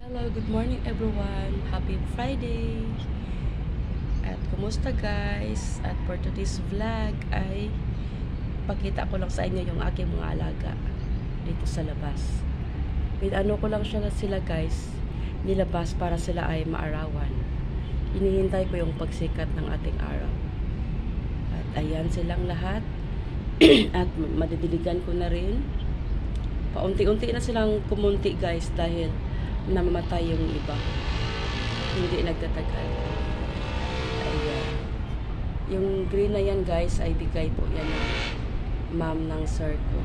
Hello, good morning everyone. Happy Friday. At kumusta guys? At for today's vlog ay pakita ko lang sa inyo yung aking mga alaga dito sa labas. Ano ko lang sila guys, nilabas para sila ay maarawan. Hinihintay ko yung pagsikat ng ating araw. At ayan silang lahat. At madidiligan ko na rin. Paunti-unti na silang kumunti guys dahil namamatay yung iba. Hindi nagtatagal. Ayan. Yung green na yan guys ay bigay po yan ng ma'am ng sir ko.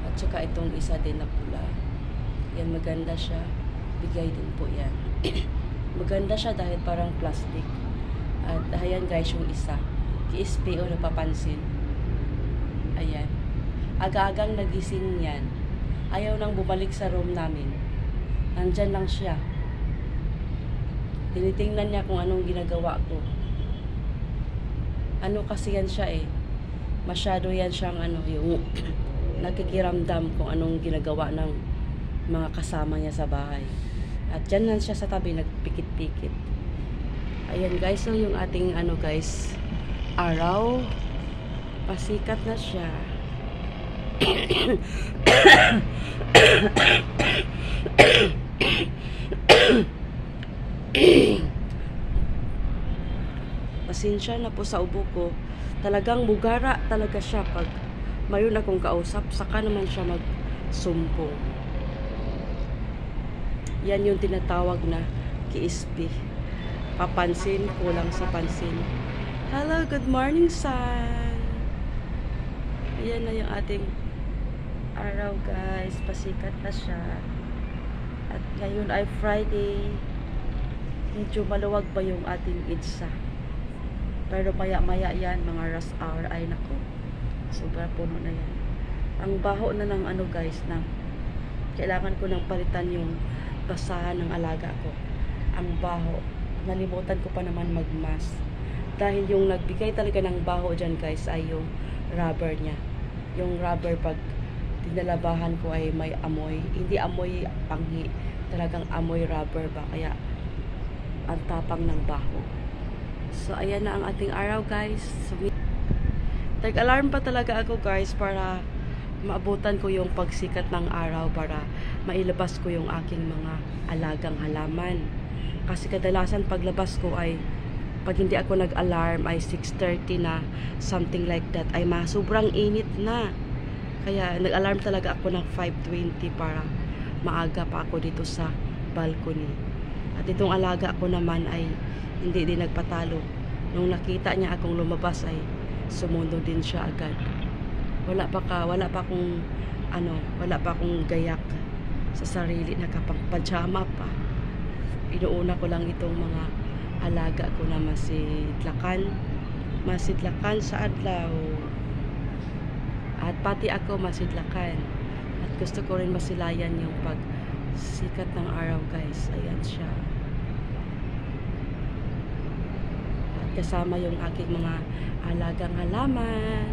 At saka itong isa din na pula. Yan, maganda siya. Bigay din po yan. Maganda siya dahil parang plastic. At ayan guys yung isa. Ki-SPO napapansin. Ayan. Aga-agang nagising yan. Ayaw nang bumalik sa room namin. Nandyan lang siya. Tinitingnan niya kung anong ginagawa ko. Ano kasi yan siya eh. Masyado yan siyang yung nakikiramdam kung anong ginagawa ng mga kasama niya sa bahay. At dyan lang siya sa tabi, nagpikit-pikit. Ayan guys, so yung ating guys, araw. Pasikat na siya. Pasensya na po sa ubo ko. Talagang bugara talaga siya pag mayroon akong kausap, saka naman siya magsumpong. Yan yung tinatawag na KSP. Papansin, kulang sa pansin. Hello, good morning sun. Ayan na yung ating araw guys. Pasikat na siya. At ngayon ay Friday. Medyo maluwag pa yung ating EDSA. Pero maya-maya yan, mga rush hour, ay nako. Sobra puno na yan. Ang baho na ng guys, na kailangan ko nang palitan yung basahan ng alaga ko. Ang baho. Nalimutan ko pa naman mag-mask. Dahil yung nagbigay talaga ng baho dyan guys ay yung rubber niya. Yung rubber pag tinalabahan ko ay may amoy. Hindi amoy panghi. Talagang amoy rubber ba. Kaya ang tapang ng baho. So ayan na ang ating araw guys. So, tag-alarm pa talaga ako guys para maabutan ko yung pagsikat ng araw para mailabas ko yung aking mga alagang halaman. Kasi kadalasan paglabas ko ay pag hindi ako nag-alarm ay 6:30 na, something like that, ay sobrang init na. Kaya nag-alarm talaga ako ng 5:20 para maaga pa ako dito sa balcony. At itong alaga ko naman ay hindi din nagpatalo. Nung nakita niya akong lumabas ay sumunod din siya agad. Wala pa akong gayak sa sarili, nakapang-pajama pa. Inuuna ko lang itong mga alaga ko na masidlakan sa adlaw. At pati ako masidlakan. At gusto ko rin masilayan yung pagsikat ng araw guys. Ayan siya. At kasama yung aking mga alagang halaman.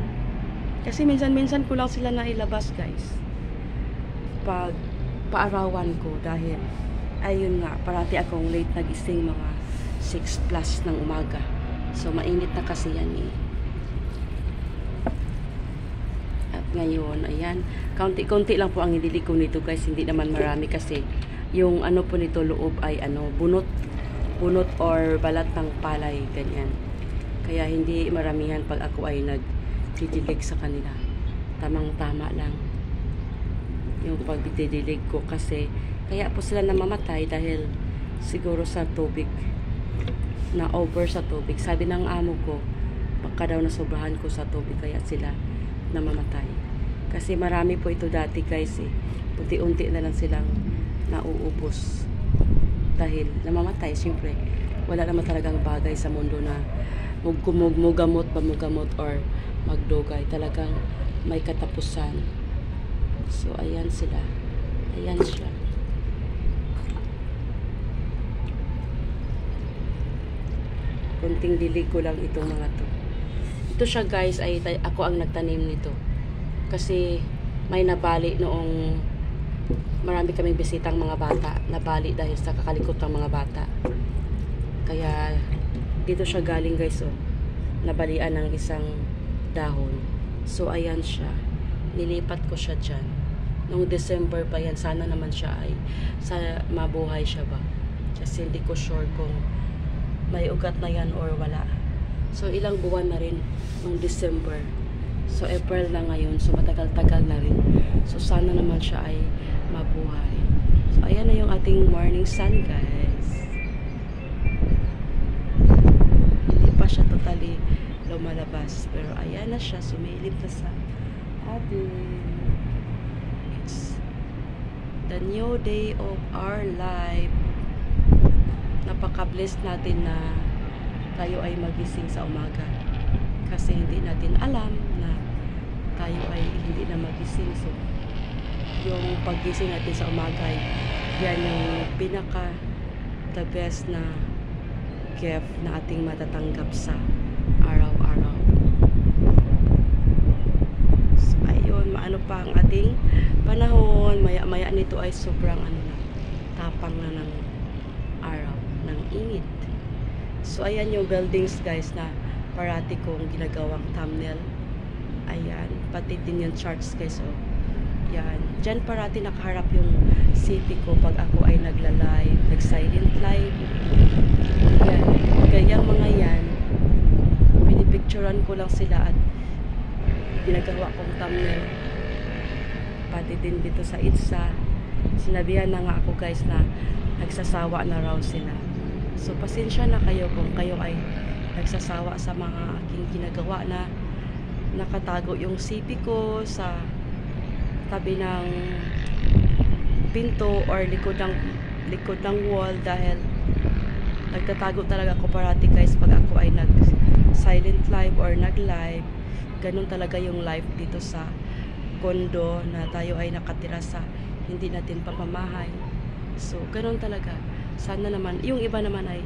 Kasi minsan-minsan ko lang sila nailabas guys. Pag paarawan ko dahil ayun nga, parati akong late nagising, mga 6 plus ng umaga. So mainit na kasi yan eh. At ngayon, ayan, kaunti-kaunti lang po ang idili ko nito guys. Hindi naman marami kasi yung po nito loob ay bunot or balat ng palay, ganyan. Kaya hindi maramihan pag ako ay nagdidilig sa kanila. Tamang-tama lang yung pagdidilig ko kasi kaya po sila namamatay dahil siguro sa tubig, na over sa tubig. Sabi ng amo ko, baka daw nasobrahan ko sa tubig kaya sila namamatay. Kasi marami po ito dati guys eh. Unti-unti na lang silang nauubos. Dahil namamatay, siyempre. Wala naman talagang bagay sa mundo na mugamot or magdugay. Talagang may katapusan. So, ayan sila. Ayan siya. Kunting dilig ko lang itong mga to. Ito siya guys, ay ako ang nagtanim nito. Kasi may nabali noong marami kaming bisitang mga bata na bali dahil sa kakalikot ng mga bata. Kaya dito siya galing guys, oh. Nabalian ng isang dahon. So ayan siya. Nilipat ko siya dyan. Nung December pa yan, sana naman siya ay mabuhay siya ba. Kasi hindi ko sure kung may ugat na yan or wala. So ilang buwan na rin nung December. So April na ngayon. So matagal-tagal na rin. So sana naman siya ay mabuhay. So ayan na yung ating morning sun guys. Hindi pa siya totally lumalabas. Pero ayan na siya. Sumilip na sa ating. It's the new day of our life. Napaka-blessed natin na tayo ay magising sa umaga. Kasi hindi natin alam na tayo ay hindi na magising. So yung paggising natin sa umaga, yan yung pinaka the best na gift na ating matatanggap sa araw-araw. So ayun, maano pa ang ating panahon, maya-maya nito ay sobrang tapang na ng araw, ng init. So ayan yung buildings guys na parati kong ginagawang thumbnail. Ayan, pati din yung charts guys, oh. Yan. Diyan parati nakaharap yung city ko pag ako ay nagla-live, nag-silent live. Yan. Kaya mga yan, pinipicturean ko lang sila at ginagawa kong thumbnail. Pati din dito sa ITSA, sinabihan na nga ako guys na nagsasawa na raw sila. So pasensya na kayo kung kayo ay nagsasawa sa mga aking ginagawa na nakatago yung CP ko sa tabi ng pinto or likod ng wall dahil nagtatago talaga ako parati guys pag ako ay nag silent live or nag live. Ganun talaga yung live dito sa kondo na tayo ay nakatira sa hindi natin pamamahay. So ganun talaga. Sana naman yung iba naman ay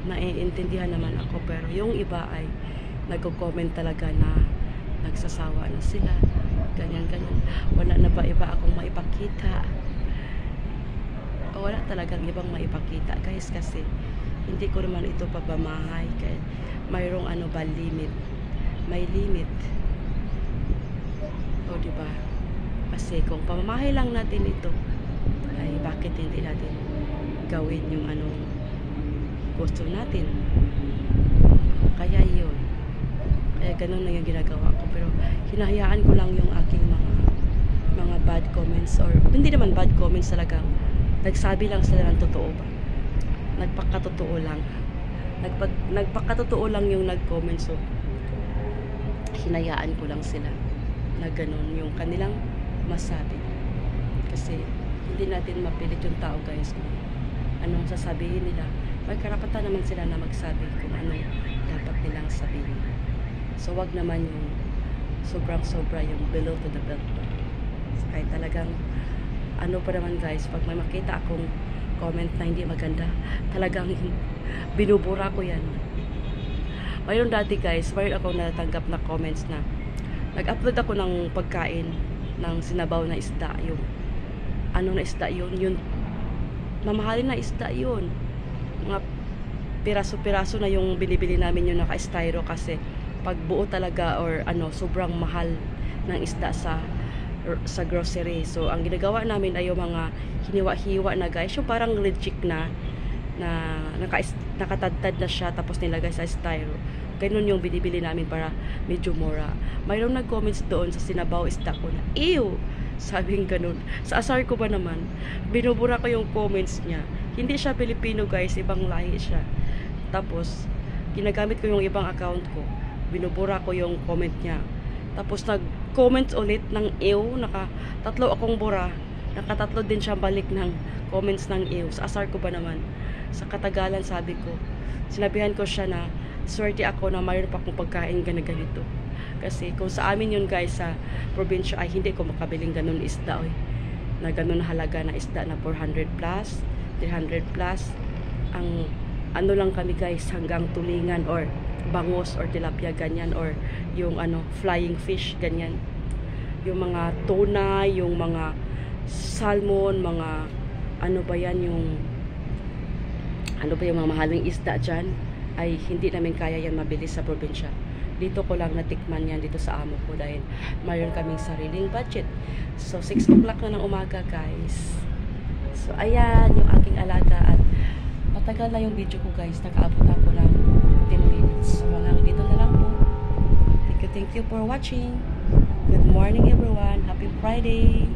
naiintindihan naman ako, pero yung iba ay nagko-comment talaga na nagsasawa na sila, ganyan. Wala na ba iba akong maipakita? Wala talagang ibang maipakita guys, kasi hindi ko naman ito pabamahay. Kaya mayroong limit. May limit. O diba? Kasi kung pamamahay lang natin ito, ay bakit hindi natin gawin yung gusto natin? Kaya yun. Kaya ganun na yung ginagawa ko. Pero hinahayaan ko lang yung aking mga bad comments, or hindi naman bad comments, talagang nagsabi lang sila ng totoo ba. Nagpakatotoo lang. Nagpakatotoo lang yung nag-comment. So hinayaan ko lang sila na ganun yung kanilang masabi. Kasi hindi natin mapilit yung tao guys. Anong sasabihin nila, may karapatan naman sila na magsabi kung ano dapat nilang sabihin. So wag naman yung sobrang-sobra yung below to the belt. So, kahit talagang pa naman guys, pag may makita akong comment na hindi maganda, talagang binubura ko yan. Mayroon dati guys, mayroon akong natanggap na comments na nag-upload ako ng pagkain ng sinabaw na isda, yung na isda yun, mamahalin na isda yun, mga piraso-piraso na yung binibili namin yung naka-styro, kasi pag buo talaga or sobrang mahal ng isda sa grocery. So ang ginagawa namin ay yung mga hiniwa-hiwa na guys, yung parang legit na nakatadtad na siya, tapos nilagay sa styro. Ganun yung binibili namin para medyo mura. Mayroong nag-comments doon sa sinabaw isda ko na, ew! Sabing ganun. Sa asar ko ba naman, binubura ko yung comments niya. Hindi siya Pilipino guys, ibang lahi siya. Tapos ginagamit ko yung ibang account ko, binubura ko yung comment niya. Tapos nag-comment ulit ng ew, nakatatlo akong bura, nakatatlo din siya balik ng comments ng ew. Sa asar ko ba naman, sa katagalan sabi ko, sinabihan ko siya na swerte ako na mayroon pa akong pagkain ganito. Kasi kung sa amin yun guys, sa probinsya ay hindi ko makabiling ganun isda, na ganun halaga na isda na 400 plus 300 plus. Ang lang kami guys, hanggang tulingan or bangos or tilapia ganyan, or yung flying fish ganyan, yung mga tuna, yung mga salmon, mga ano ba yan yung mga mahaling isda dyan, ay hindi namin kaya yan mabili sa probinsya. Dito ko lang natikman yan dito sa amo ko dahil mayroon kaming sariling budget. So 6 o'clock na ng umaga guys. So ayan yung aking alaga at matagal na yung video ko guys. Nakaabot ako ng 10 minutes. So hanggang dito na lang po. Thank you for watching. Good morning everyone. Happy Friday.